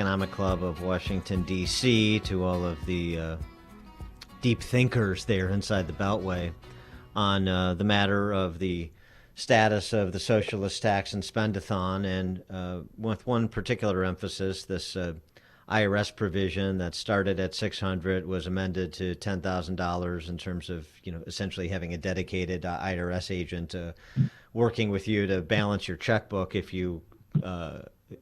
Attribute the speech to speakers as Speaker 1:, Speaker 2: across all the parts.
Speaker 1: Economic Club of Washington, D.C., to all of the deep thinkers there inside the Beltway on the matter of the status of the Socialist Tax-and-Spend-a-thon, and with one particular emphasis, this IRS provision that started at $600 was amended to $10,000 in terms of, essentially having a dedicated IRS agent working with you to balance your checkbook if you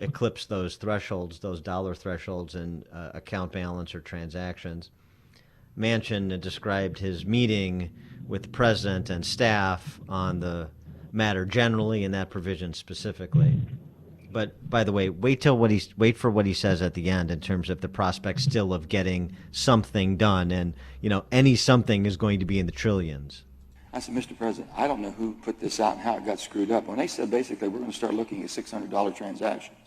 Speaker 1: eclipse those thresholds, those dollar thresholds in account balance or transactions. Manchin described his meeting with the president and staff on the matter generally and that provision specifically. But by the way, wait for what he says at the end in terms of the prospect still of getting something done, and any something is going to be in the trillions.
Speaker 2: I said, Mr. President, I don't know who put this out and how it got screwed up. When they said basically we're going to start looking at $600 transactions,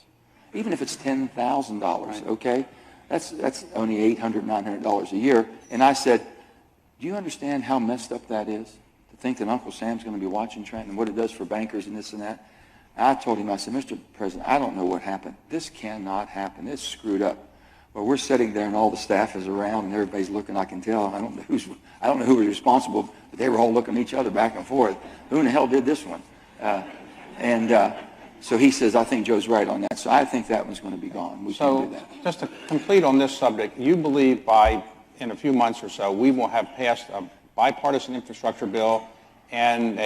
Speaker 2: even if it's $10,000, right. Okay, that's only $800, $900 a year. And I said, do you understand how messed up that is? To think that Uncle Sam's going to be watching Trenton and what it does for bankers and this and that. I told him, I said, Mr. President, I don't know what happened. This cannot happen. It's screwed up. Well, we're sitting there and all the staff is around and everybody's looking. I can tell. I don't know who was responsible, but they were all looking at each other back and forth. Who in the hell did this one? So he says, I think Joe's right on that. So I think that one's going to be gone. We can do that.
Speaker 3: Just to complete on this subject, you believe in a few months or so, we will have passed a bipartisan infrastructure bill and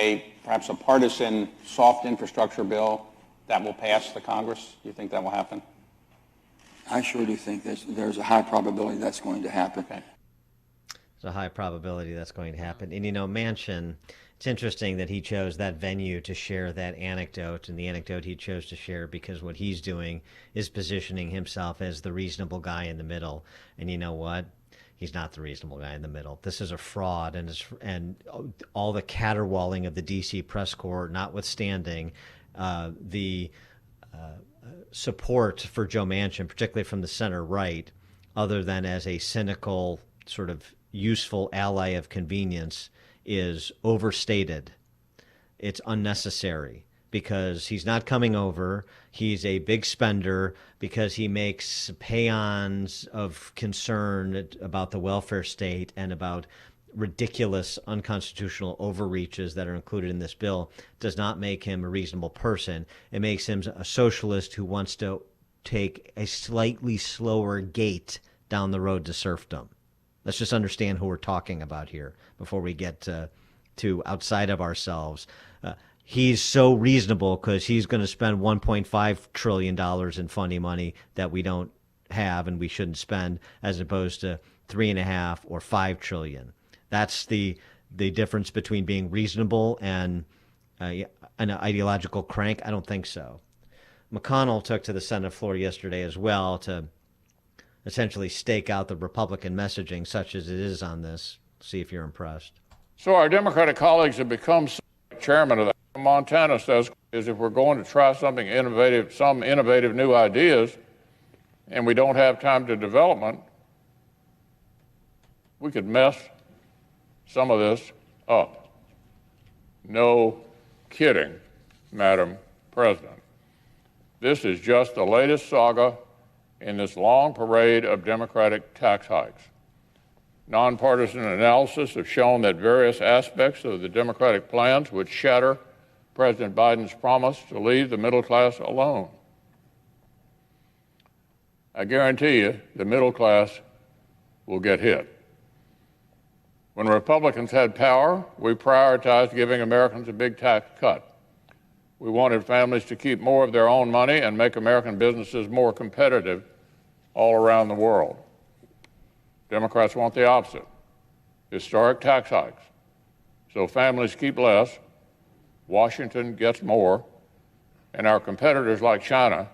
Speaker 3: perhaps a partisan soft infrastructure bill that will pass the Congress? Do you think that will happen?
Speaker 2: I sure do think there's a high probability that's going to happen.
Speaker 1: Okay. There's a high probability that's going to happen. And, Manchin, it's interesting that he chose that venue to share that anecdote, and the anecdote he chose to share because what he's doing is positioning himself as the reasonable guy in the middle. And you know what? He's not the reasonable guy in the middle. This is a fraud, and all the caterwauling of the D.C. press corps notwithstanding, the support for Joe Manchin, particularly from the center right, other than as a cynical sort of useful ally of convenience, is overstated. It's unnecessary because he's not coming over. He's a big spender because he makes paeans of concern about the welfare state and about ridiculous unconstitutional overreaches that are included in this bill. Does not make him a reasonable person. It makes him a socialist who wants to take a slightly slower gait down the road to serfdom. Let's just understand who we're talking about here before we get to outside of ourselves. He's so reasonable because he's going to spend $1.5 trillion in funny money that we don't have and we shouldn't spend, as opposed to $3.5 or $5 trillion. That's the difference between being reasonable and an ideological crank. I don't think so. McConnell took to the Senate floor yesterday as well to essentially stake out the Republican messaging, such as it is on this. See if you're impressed.
Speaker 4: So our Democratic colleagues have become chairman of that. Montana says is if we're going to try something innovative, some innovative new ideas, and we don't have time to development, we could mess some of this up. No kidding, Madam President. This is just the latest saga in this long parade of Democratic tax hikes. Nonpartisan analysis have shown that various aspects of the Democratic plans would shatter President Biden's promise to leave the middle class alone. I guarantee you the middle class will get hit. When Republicans had power, we prioritized giving Americans a big tax cut. We wanted families to keep more of their own money and make American businesses more competitive all around the world. Democrats want the opposite, historic tax hikes. So families keep less, Washington gets more, and our competitors like China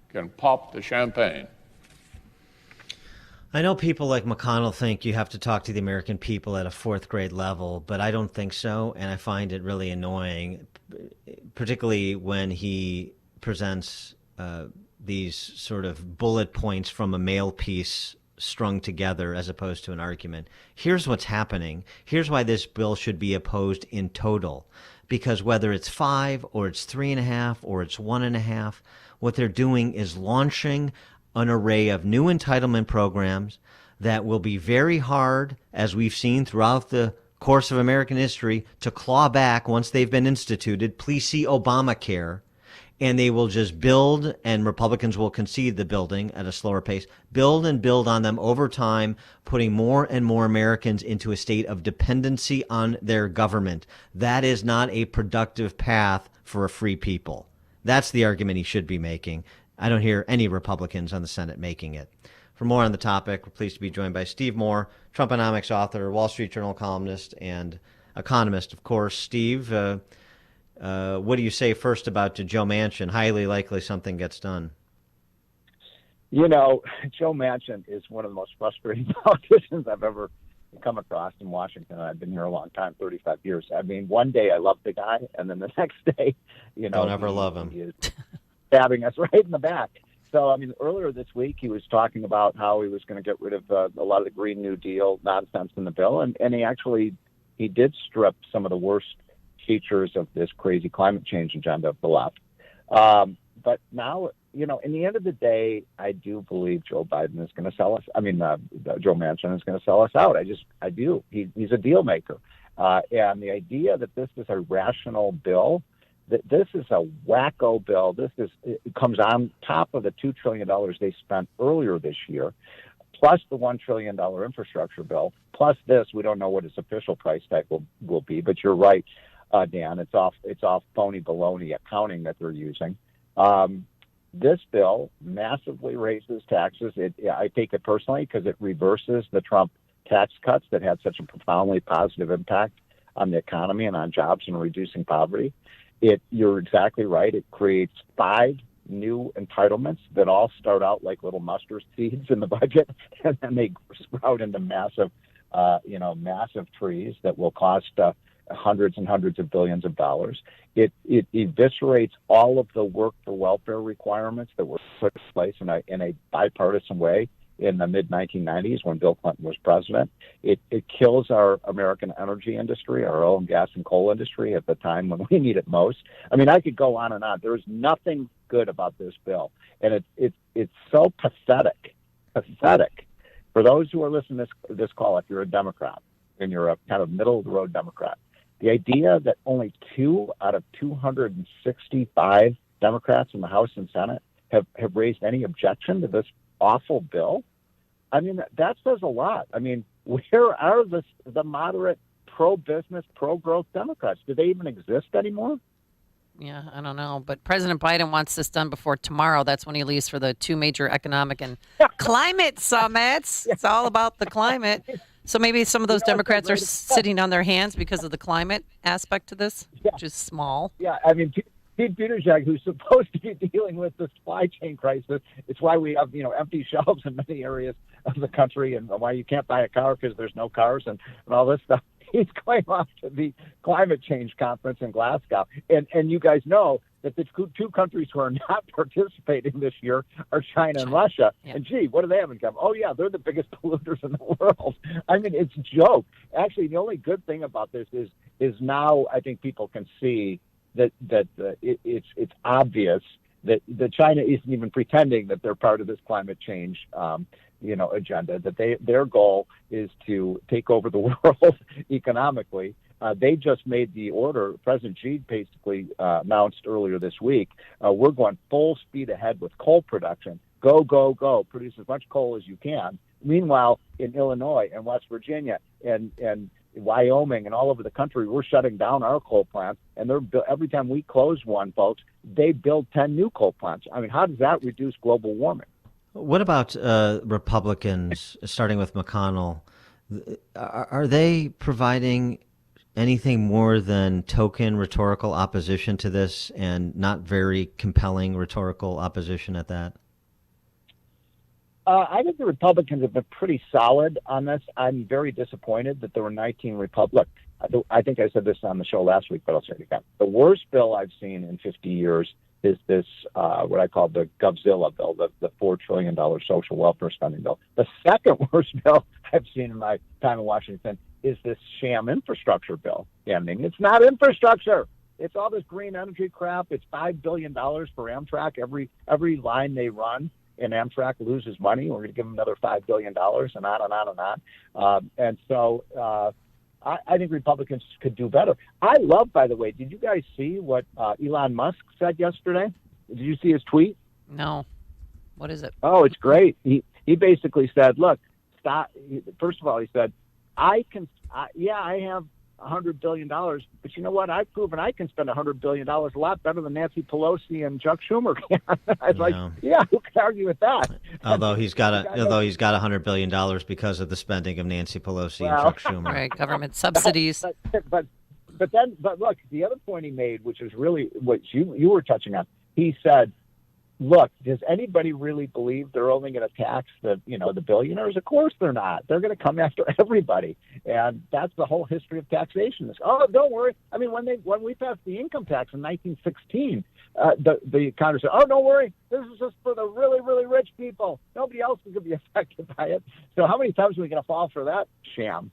Speaker 4: can pop the champagne.
Speaker 1: I know people like McConnell think you have to talk to the American people at a fourth grade level, but I don't think so, and I find it really annoying, particularly when he presents these sort of bullet points from a mail piece strung together as opposed to an argument. Here's what's happening. Here's why this bill should be opposed in total. Because whether it's 5 or it's 3.5 or it's 1.5, what they're doing is launching an array of new entitlement programs that will be very hard, as we've seen throughout the course of American history, to claw back once they've been instituted. Please see Obamacare. And they will just build, and Republicans will concede the building at a slower pace, build and build on them over time, putting more and more Americans into a state of dependency on their government. That is not a productive path for a free people. That's the argument he should be making. I don't hear any Republicans on the Senate making it. For more on the topic, we're pleased to be joined by Steve Moore, Trumponomics author, Wall Street Journal columnist, and economist, of course. Steve, what do you say first about Joe Manchin? Highly likely something gets done.
Speaker 5: You know, Joe Manchin is one of the most frustrating politicians I've ever come across in Washington. I've been here a long time, 35 years. I mean, one day I love the guy, and then the next day,
Speaker 1: don't ever love him.
Speaker 5: He is stabbing us right in the back. So, I mean, earlier this week he was talking about how he was going to get rid of a lot of the Green New Deal nonsense in the bill, and he did strip some of the worst features of this crazy climate change agenda of the left. But now, in the end of the day, I do believe Joe Biden is going to sell us. I mean, Joe Manchin is going to sell us out. I do. He's a deal maker. And the idea that this is a rational bill, that this is a wacko bill, it comes on top of the $2 trillion they spent earlier this year, plus the $1 trillion infrastructure bill, plus this. We don't know what its official price tag will be, but you're right, Dan. It's off phony baloney accounting that they're using. This bill massively raises taxes. I take it personally because it reverses the Trump tax cuts that had such a profoundly positive impact on the economy and on jobs and reducing poverty. You're exactly right. It creates 5 new entitlements that all start out like little mustard seeds in the budget, and then they sprout into massive trees that will cost hundreds and hundreds of billions of dollars. It eviscerates all of the work for welfare requirements that were put in place in a bipartisan way in the mid-1990s when Bill Clinton was president. It kills our American energy industry, our oil and gas and coal industry at the time when we need it most. I mean, I could go on and on. There's nothing good about this bill, and it's so pathetic. For those who are listening to this call, if you're a Democrat and you're a kind of middle-of-the-road Democrat, the idea that only 2 out of 265 Democrats in the House and Senate have raised any objection to this awful bill, I mean, that says a lot. I mean, where are the moderate, pro-business, pro-growth Democrats? Do they even exist anymore?
Speaker 6: Yeah, I don't know. But President Biden wants this done before tomorrow. That's when he leaves for the 2 major economic and climate summits. It's all about the climate. So maybe some of those Democrats are sitting on their hands because of the climate aspect to this, which is small.
Speaker 5: Yeah, I mean, Pete Buttigieg, who's supposed to be dealing with the supply chain crisis, it's why we have empty shelves in many areas of the country, and why you can't buy a car because there's no cars and all this stuff. He's going off to the climate change conference in Glasgow, and you guys know that the 2 countries who are not participating this year are China and Russia. Yeah. And gee, what do they have in common? Oh yeah, they're the biggest polluters in the world. I mean, it's a joke. Actually, the only good thing about this is now I think people can see that it's obvious that China isn't even pretending that they're part of this climate change agenda, that their goal is to take over the world economically. They just made the order. President Xi basically announced earlier this week, we're going full speed ahead with coal production. Go, go, go. Produce as much coal as you can. Meanwhile, in Illinois and West Virginia and Wyoming and all over the country, we're shutting down our coal plants. And every time we close one, folks, they build 10 new coal plants. I mean, how does that reduce global warming?
Speaker 1: What about Republicans, starting with McConnell? Are they providing anything more than token rhetorical opposition to this, and not very compelling rhetorical opposition at that?
Speaker 5: I think the Republicans have been pretty solid on this. I'm very disappointed that there were 19 Republicans. I think I said this on the show last week, but I'll say it again. The worst bill I've seen in 50 years is this, what I call the Govzilla bill, the $4 trillion social welfare spending bill. The second worst bill I've seen in my time in Washington is this sham infrastructure bill. I mean, it's not infrastructure. It's all this green energy crap. It's $5 billion for Amtrak every line they run. and Amtrak loses money, we're going to give them another $5 billion and on and on and on. And so I think Republicans could do better. I love, by the way, did you guys see what Elon Musk said yesterday? Did you see his tweet?
Speaker 6: No. What is it?
Speaker 5: Oh, it's great. He basically said, look, stop. First of all, he said, I have $100 billion, but you know what? I've proven I can spend $100 billion a lot better than Nancy Pelosi and Chuck Schumer can. I was like, yeah, who can argue with that?
Speaker 1: Although he's got $100 billion because of the spending of Nancy Pelosi and Chuck Schumer.
Speaker 6: Right, government subsidies.
Speaker 5: But look, the other point he made, which is really what you were touching on, he said, look, does anybody really believe they're only going to tax the billionaires? Of course they're not. They're going to come after everybody, and that's the whole history of taxation. Oh, don't worry. I mean, when we passed the income tax in 1916, the Congress said, oh, don't worry. This is just for the really, really rich people. Nobody else is going to be affected by it. So how many times are we going to fall for that sham?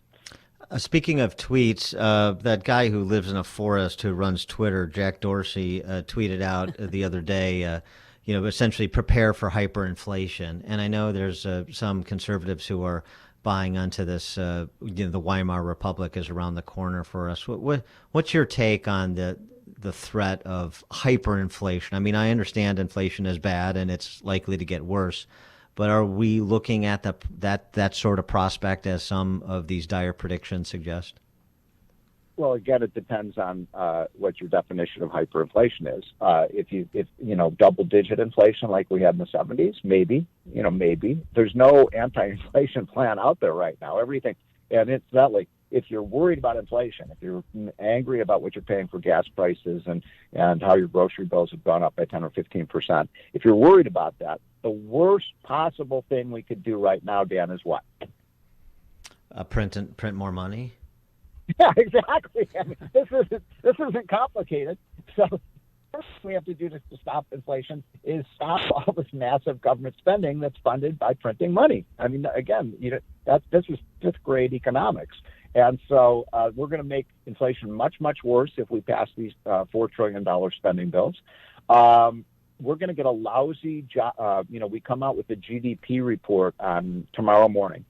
Speaker 1: Speaking of tweets, that guy who lives in a forest who runs Twitter, Jack Dorsey, tweeted out the other day, essentially prepare for hyperinflation. And I know there's some conservatives who are buying onto this. The Weimar Republic is around the corner for us. What's your take on the threat of hyperinflation? I mean, I understand inflation is bad and it's likely to get worse, but are we looking at that sort of prospect as some of these dire predictions suggest?
Speaker 5: Well, again, it depends on what your definition of hyperinflation is. If double-digit inflation like we had in the 70s, maybe. There's no anti-inflation plan out there right now. Everything, and incidentally, if you're worried about inflation, if you're angry about what you're paying for gas prices and how your grocery bills have gone up by 10 or 15%, if you're worried about that, the worst possible thing we could do right now, Dan, is what?
Speaker 1: Print more money.
Speaker 5: Yeah, exactly. I mean, this isn't complicated. So first thing we have to do to stop inflation is stop all this massive government spending that's funded by printing money. I mean, again, this is fifth grade economics. And so we're going to make inflation much, much worse if we pass these $4 trillion spending bills. We're going to get a lousy job. We come out with the GDP report on tomorrow morning.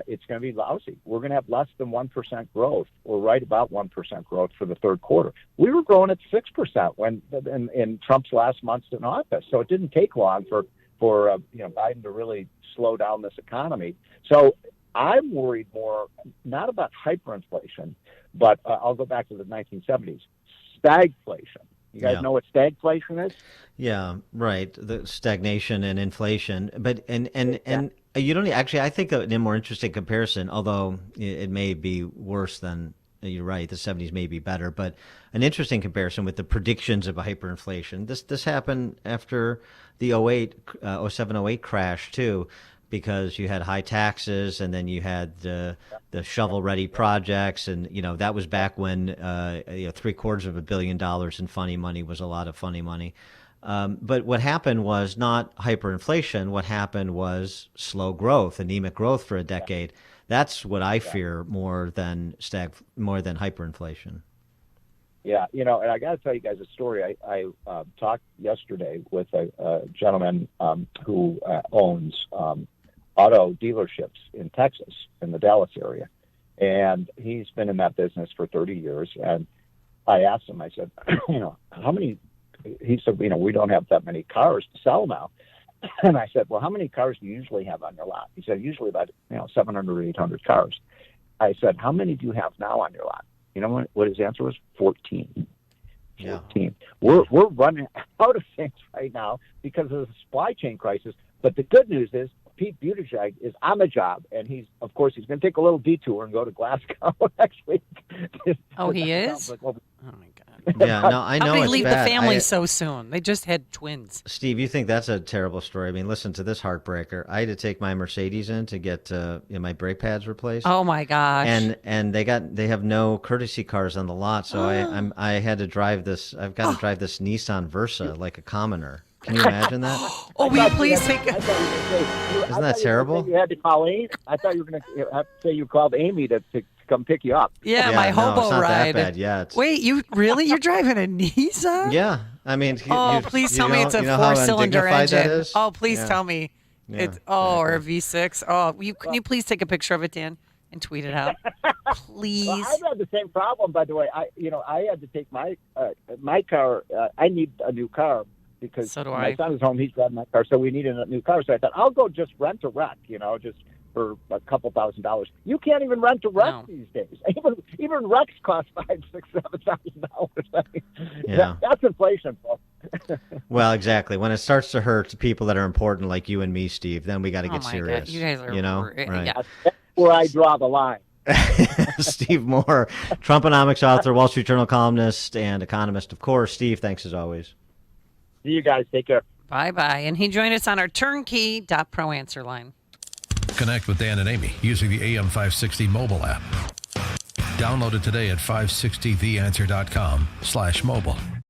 Speaker 5: It's going to be lousy. We're going to have less than 1% growth, or right about 1% growth for the third quarter. We were growing at 6% when in Trump's last months in office. So it didn't take long for Biden to really slow down this economy. So I'm worried more not about hyperinflation, but I'll go back to the 1970s, stagflation. You guys know what stagflation is?
Speaker 1: Yeah, right. The stagnation and inflation, but and you don't actually. I think a more interesting comparison, although it may be worse than you're right. The 70s may be better, but an interesting comparison with the predictions of a hyperinflation. This happened after the 07-08 crash too, because you had high taxes and then you had the shovel-ready projects, and that was back when $750 million in funny money was a lot of funny money. But what happened was not hyperinflation. What happened was slow growth, anemic growth for a decade. That's what I fear more than hyperinflation.
Speaker 5: Yeah, and I got to tell you guys a story. I talked yesterday with a gentleman who owns auto dealerships in Texas, in the Dallas area. And he's been in that business for 30 years. And I asked him, I said, how many, he said, we don't have that many cars to sell now. And I said, well, how many cars do you usually have on your lot? He said, usually about, 700 or 800 cars. I said, how many do you have now on your lot? You know what his answer was? 14.
Speaker 1: Yeah.
Speaker 5: 14. We're running out of things right now because of the supply chain crisis. But the good news is Pete Buttigieg is on the job, and he's going to take a little detour and go to Glasgow next week.
Speaker 6: Oh, he is? Oh, my God.
Speaker 1: Yeah, no, I know.
Speaker 6: How did he
Speaker 1: it's
Speaker 6: leave
Speaker 1: bad.
Speaker 6: the family so soon? They just had twins.
Speaker 1: Steve, you think that's a terrible story? I mean, listen to this heartbreaker. I had to take my Mercedes in to get my brake pads replaced.
Speaker 6: Oh my gosh!
Speaker 1: And they have no courtesy cars on the lot, so I had to drive this. I've got to drive this Nissan Versa like a commoner. Can you imagine that?
Speaker 6: Oh, will you please take
Speaker 5: I thought you were gonna say-
Speaker 1: Isn't that terrible?
Speaker 5: You had to call Amy. I thought you were going to have to say you called Amy to come pick you up.
Speaker 6: Yeah, my
Speaker 1: no,
Speaker 6: hobo
Speaker 1: it's not
Speaker 6: ride.
Speaker 1: that bad yet.
Speaker 6: Wait, you're driving a Nissan?
Speaker 1: Yeah, I mean,
Speaker 6: Please tell me it's a
Speaker 1: you know how
Speaker 6: 4-cylinder
Speaker 1: undignified that
Speaker 6: engine.
Speaker 1: is?
Speaker 6: Oh, please
Speaker 1: Yeah.
Speaker 6: tell me.
Speaker 1: Yeah,
Speaker 6: It's or a V6. Oh, can you please take a picture of it, Dan, and tweet it out, please?
Speaker 5: Well, I've had the same problem, by the way. I had to take my car. I need a new car because
Speaker 6: So do
Speaker 5: my
Speaker 6: I.
Speaker 5: son is home. He's driving my car, so we needed a new car. So I thought I'll go just rent a wreck, just for a couple $1,000s. You can't even rent a wreck
Speaker 6: No.
Speaker 5: these days. Even wrecks cost $5,000, $6,000, $7,000.
Speaker 1: Yeah.
Speaker 5: That's inflation, folks.
Speaker 1: Well, exactly. When it starts to hurt to people that are important like you and me, Steve, then we got to
Speaker 6: Oh
Speaker 1: get
Speaker 6: my
Speaker 1: serious.
Speaker 6: God, you guys are
Speaker 1: right?
Speaker 6: yeah.
Speaker 5: That's where I draw the line.
Speaker 1: Steve Moore, Trumponomics author, Wall Street Journal columnist, and economist, of course. Steve, thanks as always.
Speaker 5: See you guys. Take care.
Speaker 6: Bye-bye. And he joined us on our turnkey.pro answer line.
Speaker 7: Connect with Dan and Amy using the AM560 mobile app. Download it today at 560theanswer.com/mobile.